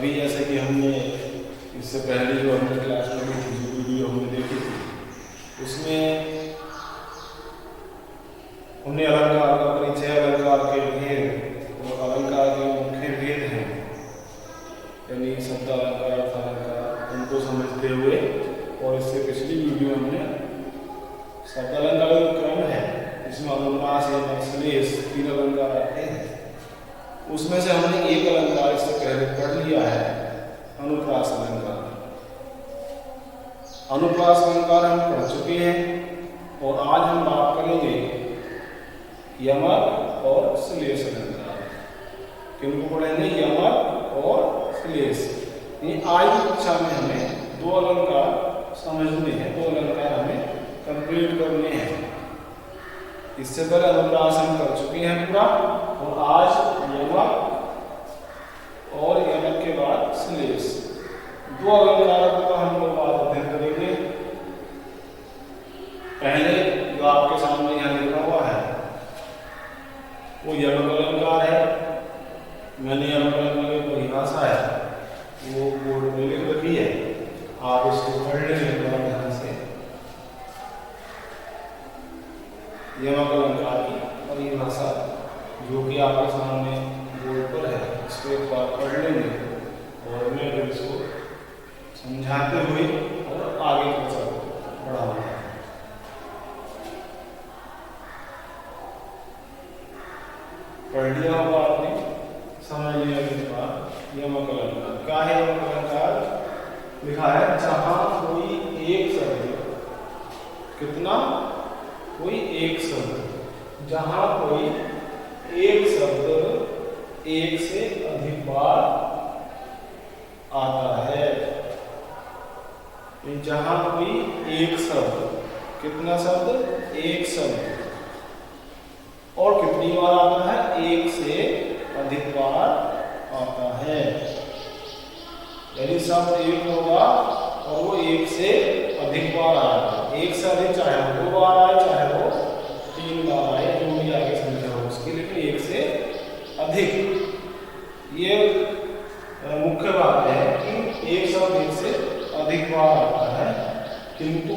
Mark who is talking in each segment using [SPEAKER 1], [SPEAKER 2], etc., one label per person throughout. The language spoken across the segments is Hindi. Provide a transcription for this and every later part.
[SPEAKER 1] अभी जैसे कि हमने इससे पहले जो हमने क्लास में जो वीडियो हमने देखी थी उसमें हमने अलंकार का परिचय, अलंकार के भेद और अलंकार के मुख्य भेद हैं यानी शब्द अलंकार, अर्थ अलंकार, उनको समझते हुए, और इससे पिछली वीडियो हमने शब्द अलंकार का क्रम है जिसमें अनुप्रास या श्लेष 3 अलंकार आते हैं, उसमें से हमने एक अलंकार इससे पहले पढ़ लिया है, अनुप्रास अलंकार। अनुप्रास अलंकार हम पढ़ चुके हैं और आज हम बात करेंगे यमक और श्लेष अलंकार। किनको पढ़ेंगे? यमक और श्लेष। आज की कक्षा में हमें 2 अलंकार समझने हैं, 2 अलंकार हमें कंप्लीट करने हैं। इससे पहले अनुप्रास हम कर चुके हैं पूरा, और आज यमक और यमक के बाद श्लेष, 2 अलंकारों का हम लोग आज अध्ययन करेंगे। पहले जो आपके सामने यहाँ लिखा हुआ है वो यमक अलंकार है। मैंने यमक अलंकार की परिभाषा है वो बोर्ड में लिख रखी है, आप इसको पढ़ लेंगे ध्यान से। यमक अलंकार की परिभाषा जो कि आपके सामने बोर्ड पर है, इसको एक बार पढ़ लेंगे और मैं इसको समझाते हुए और आगे बढ़ाऊंगा। पढ़ लिया होगा आपने, समझ लिया के बाद यमक अलंकार क्या है? यमक अलंकार लिखा है जहां कोई एक शब्द, कितना? कोई एक शब्द, जहां कोई एक शब्द एक से अधिक बार आता है। जहां कोई एक शब्द, कितना शब्द? एक शब्द, और कितनी बार आता है? एक से अधिक बार आता है। यानी शब्द एक होगा और वो एक से अधिक बार आएगा। एक से अधिक चाहे वो 2 बार आए, चाहे वो 3 बार आए, जो भी आगे संख्या हो उसके लिए एक से अधिक। ये मुख्य बात है कि एक शब्द एक से अधिक बार आता है, किंतु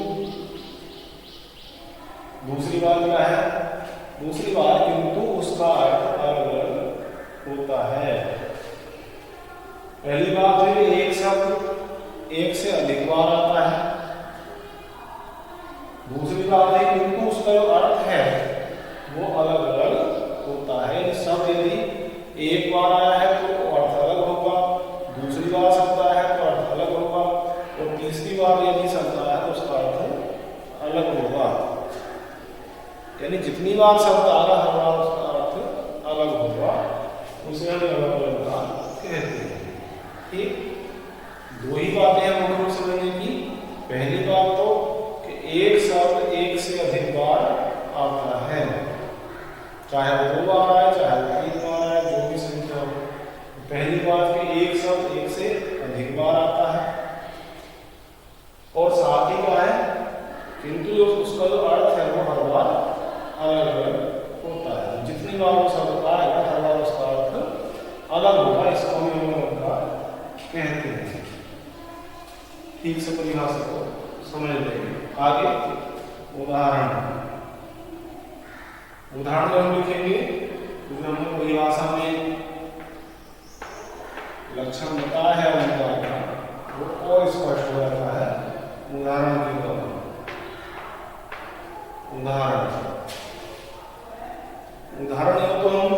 [SPEAKER 1] दूसरी बात क्या है? दूसरी बात किंतु उसका अर्थ अलग अलग होता है। पहली बात है एक शब्द एक से अधिक बार आता है। दूसरी बात है किंतु उसका जो अर्थ है वो अलग अलग होता है। शब्द यदि एक बार आया है तो अर्थ अलग होगा, दूसरी बार शब्द आया है तो अर्थ अलग होगा, और तीसरी बार यदि शब्द आया तो उसका अर्थ अलग होगा। यानी जितनी बार शब्द आ रहा हर बार उसका अर्थ अलग होगा, उसे हम अलग अलंकार कहते हैं। ठीक, 2 ही बातें हैं मुख्य रूप से समझने की। पहली बात तो कि एक शब्द एक से अधिक बार आता है, चाहे वो 2 बार आए, चाहे वो 3 बार आए, जो भी संख्या हो। पहली बात कि एक शब्द एक से अधिक बार आता है, और साथ ही क्या है? किंतु उसका जो अर्थ है वो हर बार अलग अलग होता है। जितनी बार वो शब्द आएगा हर बार उसका अर्थ अलग होगा। इसको हम यमक अलंकार कहते हैं। ठीक से परिभाषा को समझ लेंगे। आगे उदाहरण हम लिखेंगे, क्योंकि हमने परिभाषा में लक्षण बताया है अलंकार का, वो और स्पष्ट हो जाता है उदाहरण के द्वारा। उदाहरण तो हम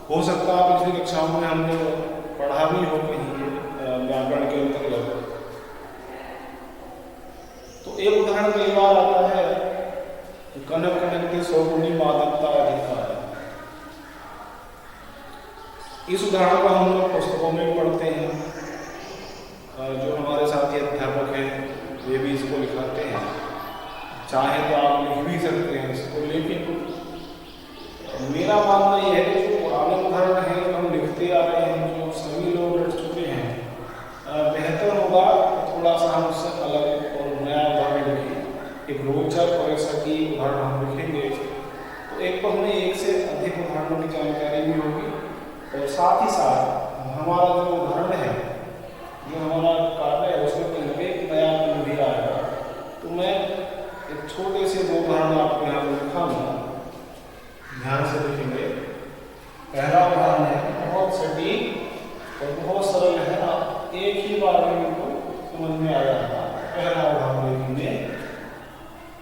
[SPEAKER 1] हो सकता है पिछली कक्षाओं में हमने पढ़ा भी हो कहीं व्याकरण के अंतर्गत। तो एक उदाहरण कई बार आता है, कनक कनकते सौगुनी मादकता अधिकार। इस उदाहरण को हम लोग पुस्तकों में पढ़ते हैं, जो हमारे साथी अध्यापक हैं वे भी इसको लिखाते हैं। चाहे तो आप लिख भी सकते हैं इसको, लेकिन मेरा मानना यह है कि जो पुराने उदाहरण हैं जो हम लिखते आ रहे हैं, जो सभी लोग रट चुके हैं, बेहतर होगा थोड़ा सा हम उससे अलग और नया उदाहरण लिखें। एक रोचक और एक सटीक उदाहरण हम लिखेंगे तो एक तो हमें एक से अधिक उदाहरणों की जानकारी भी होगी, और साथ ही साथ हमारा जो उदाहरण है, जो हमारा कार्य है, उसमें कहीं पे एक नया पद भी आएगा। तो मैं एक छोटे से दो उदाहरण आपको यहाँ पर दिखाऊंगा, ध्यान से देखेंगे। पहला उदाहरण है बहुत सटीक और बहुत सरल है, आप एक ही बार में इनको समझ में आ जाता। पहला उदाहरण देखेंगे।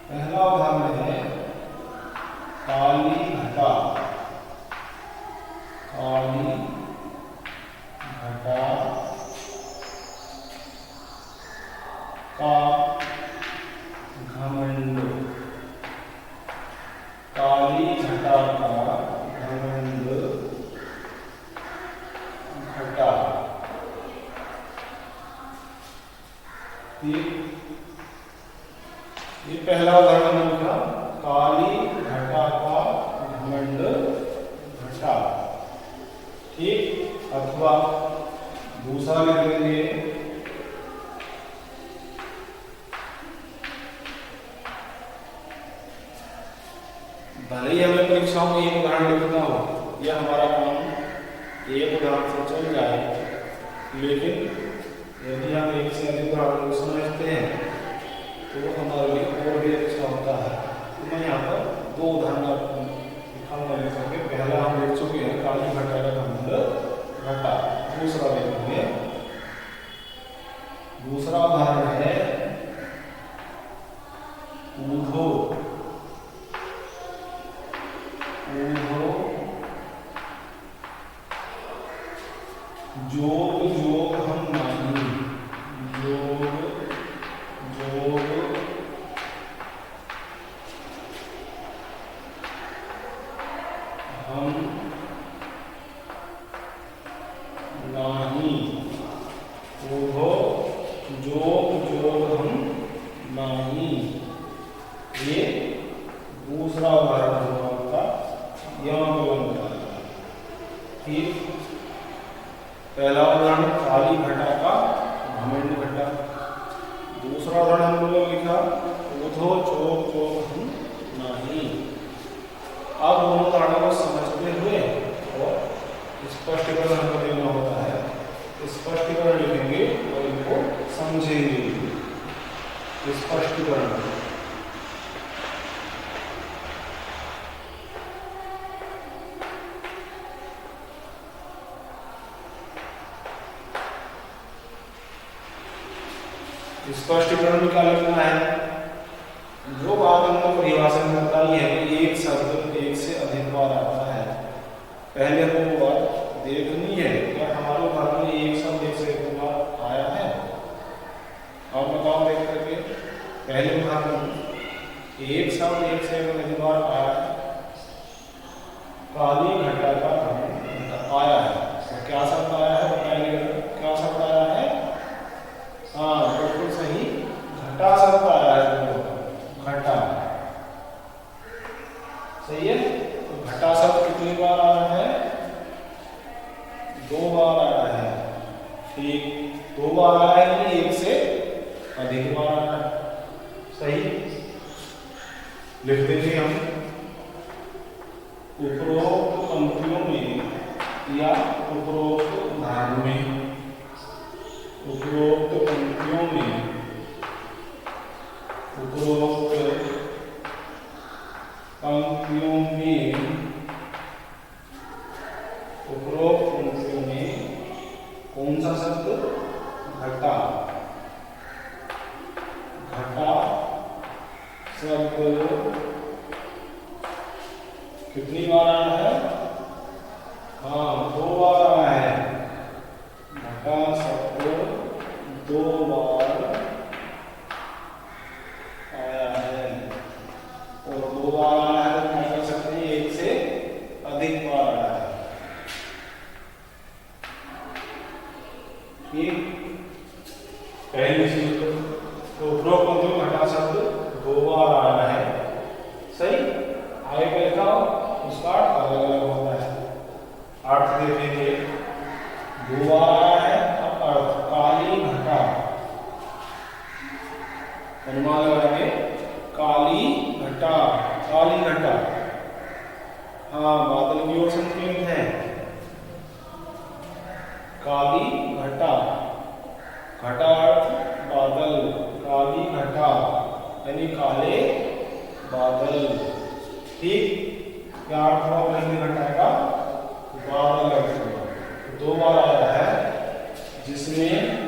[SPEAKER 1] पहला उदाहरण है काली घटा। काली घटा का घमंड। काली घटा का घमंड घटा। ये पहला उदाहरण लिखा, काली घटा का घमंड घटा। ठीक, अथवा दूसरा लिख लेंगे। भले ही हमें परीक्षाओं में एक उदाहरण लिखना हो, यह हमारा काम एक उदाहरण से चल जाए, लेकिन यदि हम एक से अधिक उदाहरण को समझते हैं तो हमारे लिए और भी अच्छा होता है। तो मैं यहाँ पर दो उदाहरण आपको दिखाऊंगा लिख करके। पहला हम लिख चुके हैं, काली घटा का घमंड घटा। दूसरा देखेंगे। दूसरा उदाहरण है ऊधो। ऊधो जोग जोग हम नहीं। जोग जोग हम नहीं। ऊधो जोग जोग हम नहीं। ये दूसरा उदाहरण होगा यमन का। ठीक, पहला उदाहरण काली घटा का घमंड घटा। दूसरा उदाहरण हम लोगों ने लिखा ऊधो चोक चोक हम नहीं। अब दोनों उदाहरणों को समझते हुए और स्पष्टीकरण हमको देना होता है, स्पष्टीकरण लिखेंगे और इनको समझेंगे। स्पष्टीकरण स्पष्टीकरण में क्या लिखना है? जो बात हमको परिभाषा में बताई है कि एक शब्द एक से अधिक बार आता है, पहले हमको बात देखनी है क्या हमारे घर में एक शब्द एक से अधिक बार आया है। और बताओ देख करके, पहले घर में एक शब्द एक से अधिक बार आया है। काली घटा का आया है, तो क्या शब्द आया है बताइए, क्या शब्द आया है? हाँ बिल्कुल सही, घटा शब्द आया है। घटा सही है। तो घटा शब्द कितनी बार आया है? दो बार आया है। ठीक, दो बार आया है, यानी एक से अधिक बार आया है। सही, लिख देंगे हम। उपरोक्त पंक्तियों में या उपरोक्त उदाहरण में, उपरोक्त पंक्तियों में, उपरोक्त पंक्तियों में, उपरोक्त पंक्तियों में कौन सा शब्द? घटा। घटा शब्द कितनी बार आया है? हाँ, दो बार आया है। घटा शब्द दो बार आया है, और दो बार आया है तो क्या कर सकते हैं? एक से अधिक बार आया है। ठीक, पहली चीज तो उपरोक्त पंक्तियों में घटा शब्द दो बार आया है। सही, आगे का लिखा उसका अलग अलग होता है। अर्थ देखेंगे, दो बार आया है। अब अर्थ काली घटा, अनुमान लगाएंगे। काली घटा, काली घटा, हाँ बादल की ओर संकेत है। काली घटा, घटा अर्थ बादल, काली घटा यानी काले बादल। ठीक, क्या अर्थ हुआ पहले घटा का? बादल अर्थ हुआ। दो बार आया है जिसमें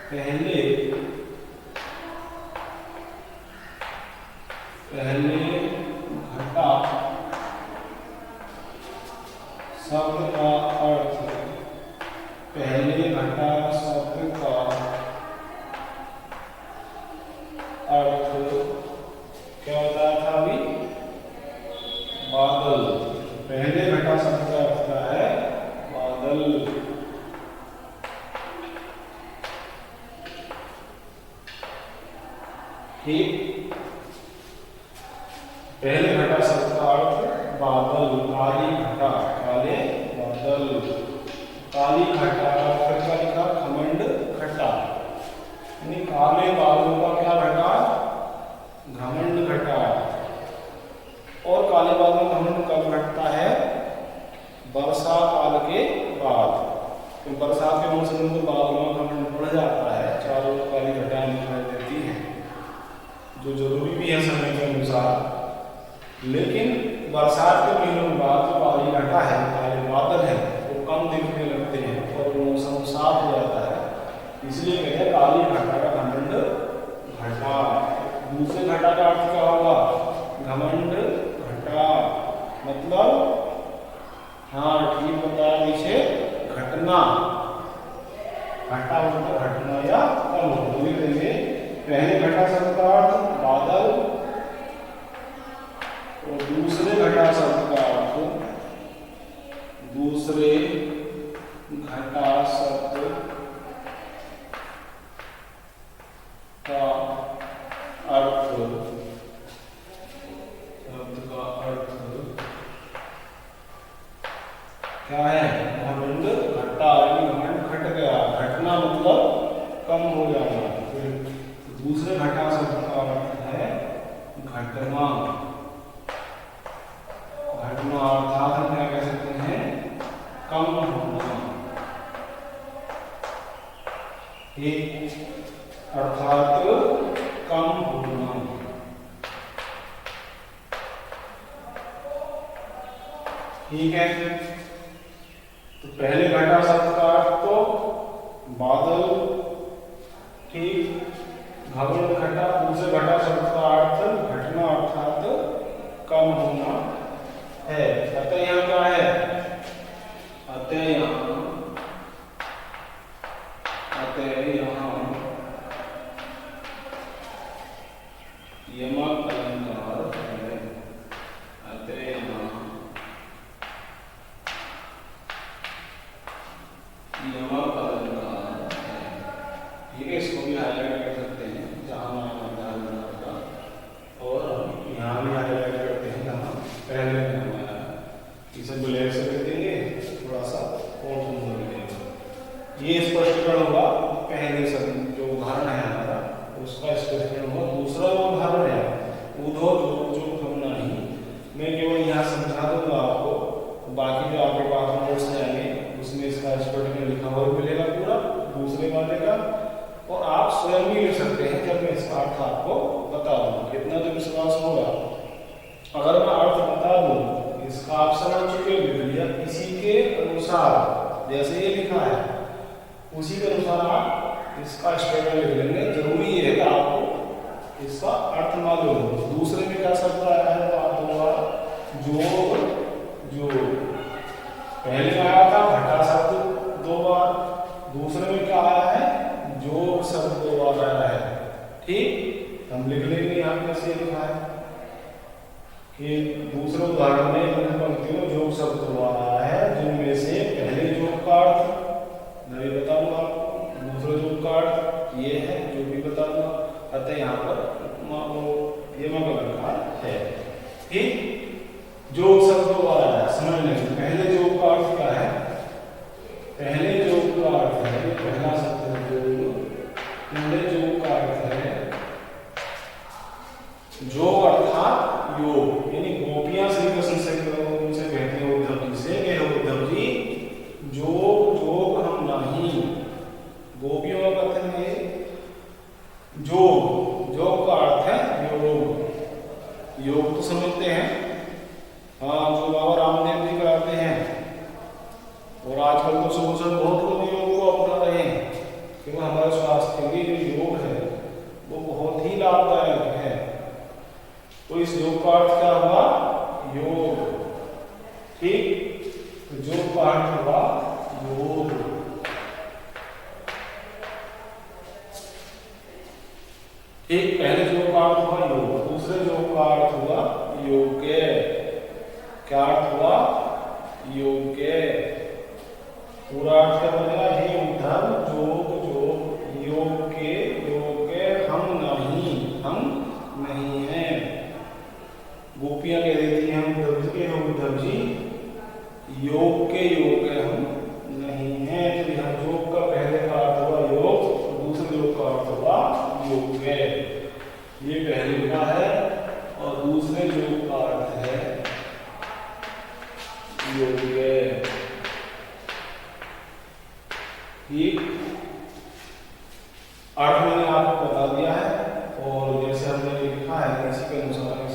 [SPEAKER 1] पहले घटा शब्द का अर्थ, पहले घटा शब्द का अर्थ क्या बताया था अभी? बादल। पहले घटा शब्द का अर्थ क्या है? बादल। ठीक, पहले घटा शब्द का अर्थ बादल, काली घटा, काले बादल, काली घटा। फिर क्या लिखा? घमंड घटा, यानी काले बादलों का क्या घटा? घमंड घटा। और काले बादल घमंड कब घटता है? वर्षा काल के बाद। तो बरसात के मौसम में बादलों का घमंड बढ़ जाता है, चारों ओर काली घटाएं दिखाई देती हैं, जो जरूरी भी है समय के अनुसार। लेकिन बरसात के महीनों के बाद जो काली घटा है, काले बादल है, वो कम दिखने लगते हैं और मौसम साफ हो जाता है। इसलिए कहते हैं काली घटा का घमंड घटा। दूसरे घटा का अर्थ क्या होगा? घमंड घटा, मतलब हाँ ठीक बताया नीचे, घटना। घटा मतलब घटना या कम हो। देंगे पहले घटा शब्द का अर्थ बादल और दूसरे घटा शब्द का अर्थ, दूसरे घटा शब्द का अर्थ, शब्द का अर्थ क्या है? घमंड घटा, यानी घमंड घट गया। घटना मतलब कम हो जाना। फिर दूसरे घटा शब्द का अर्थ है घटना। घटना अर्थात हम क्या कह सकते हैं? कम होना। एक अर्थात कम होना। ठीक है, तो पहले घटा शब्द का अर्थ तो बादल, ठीक, घमंड घटा। दूसरे घटा शब्द का अर्थ घटना अर्थात कम होना है। अतः यहाँ क्या है? अतः यहाँ यमक अलंकार है। अतः यहाँ यमक अलंकार है। ठीक है, इसको भी हाईलाइट कर सकते हैं जहाँ का, और यहाँ भी हाईलाइट करते हैं जहाँ पहले हमारा। इसे ब्लैक से कर देंगे, थोड़ा सा और सुंदर लगेगा। ये स्पष्टीकरण होगा पहले से जो उदाहरण है हमारा, उसका स्पष्टीकरण होगा। दूसरा जो उदाहरण है उधो जो हमना ही, मैं केवल यहाँ समझा दूंगा आपको, बाकी जो आपके पास नोट्स आएंगे उसमें इसका स्पष्टीकरण लिखा हुआ मिलेगा पूरा दूसरे वाले का, और आप स्वयं भी लिख सकते हैं जब मैं इसका अर्थ आपको बता दूँ। इतना तो विश्वास होगा। अगर मैं अर्थ बता दूँ, इसका आप समझ चुके लिख लिया, इसी के अनुसार जैसे ये लिखा है उसी के अनुसार आप इसका स्टेटमेंट लिख लेंगे। जरूरी है कि आपको इसका अर्थ मालूम हो। दूसरे में क्या शब्द आया है? तो आप दोबारा जोड़, पहले में आया था घटा शब्द 2 बार, दूसरे में क्या आया है? जोड़ शब्द 2 बार आया है। ठीक, हम लिख लेंगे यहाँ पे कैसे लिखा है कि दूसरे उदाहरण में पंक्ति में जोड़ शब्द 2 बार आया है, जिनमें से पहले जोड़ का अर्थ मैं भी बताऊंगा आपको, दूसरे जोड़ का अर्थ ये है जो भी बता दूंगा। अतः यहाँ पर ये अलंकार है। ठीक, जोड़ शब्द 2 बार आया, समझ लेंगे। पहले जोड़ का अर्थ क्या है? पहले जोड़ का अर्थ है, पहला शब्द है जोड़। पहले जोड़ का अर्थ है जो अर्थात योग, यानी गोपियां श्री कृष्ण से उनसे कहती हैं उद्धव जी से कि उद्धव जी जोग जोग हम नहीं। गोपियों का कथन है जोग, जोग का अर्थ है योग। योग तो समझते हैं, हाँ, जो बाबा रामदेव जी कराते हैं, और आजकल तो सुबह बहुत लोग योग को अपना रहे हैं, क्योंकि हमारे स्वास्थ्य के लिए जो योग है वो बहुत ही लाभदायक है। तो इस योग का अर्थ क्या हुआ? योग। ठीक, तो योग का अर्थ हुआ योग। एक पहले योग का अर्थ हुआ योग, दूसरे योग का अर्थ हुआ योग्य। क्या अर्थ हुआ? योग्य। पूरा अर्थ क्या बनेगा? हे उद्धव जोग जोग योग्य योग्य हम नहीं हैं। गोपियां कह देती हैं उद्धव जी के, उद्धव जी योग्य हम नहीं हैं। तो यहाँ योग का पहले का अर्थ हुआ योग और दूसरे योग का अर्थ हुआ योग्य। ये पहले का है और दूसरे योग का अर्थ है योग्य। ठीक, अर्थ मैंने आपको बता दिया है, और जैसे हमने लिखा है इसी के अनुसार